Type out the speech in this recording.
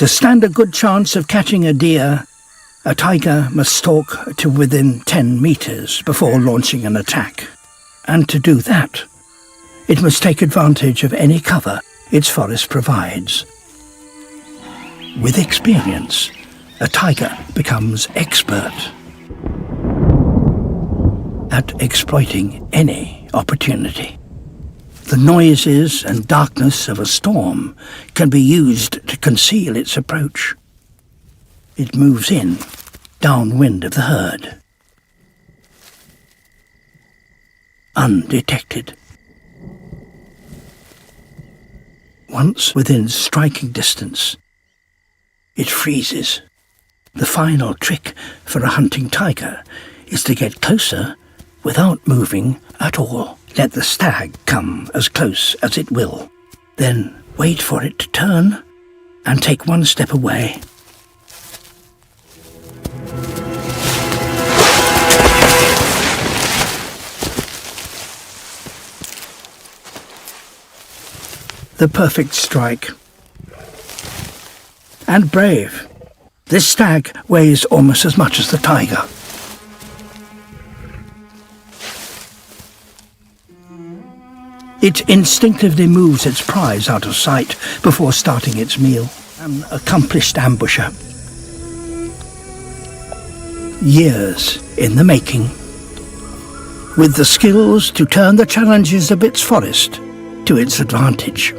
To stand a good chance of catching a deer, a tiger must stalk to within 10 meters before launching an attack. And to do that, it must take advantage of any cover its forest provides. With experience, a tiger becomes expert at exploiting any opportunity. The noises and darkness of a storm can be used to conceal its approach. It moves in, downwind of the herd, undetected. Once within striking distance, it freezes. The final trick for a hunting tiger is to get closer without moving at all. Let the stag come as close as it will. Then wait for it to turn and take one step away. The perfect strike. And brave. This stag weighs almost as much as the tiger. It instinctively moves its prize out of sight before starting its meal. An accomplished ambusher. Years in the making. With the skills to turn the challenges of its forest to its advantage.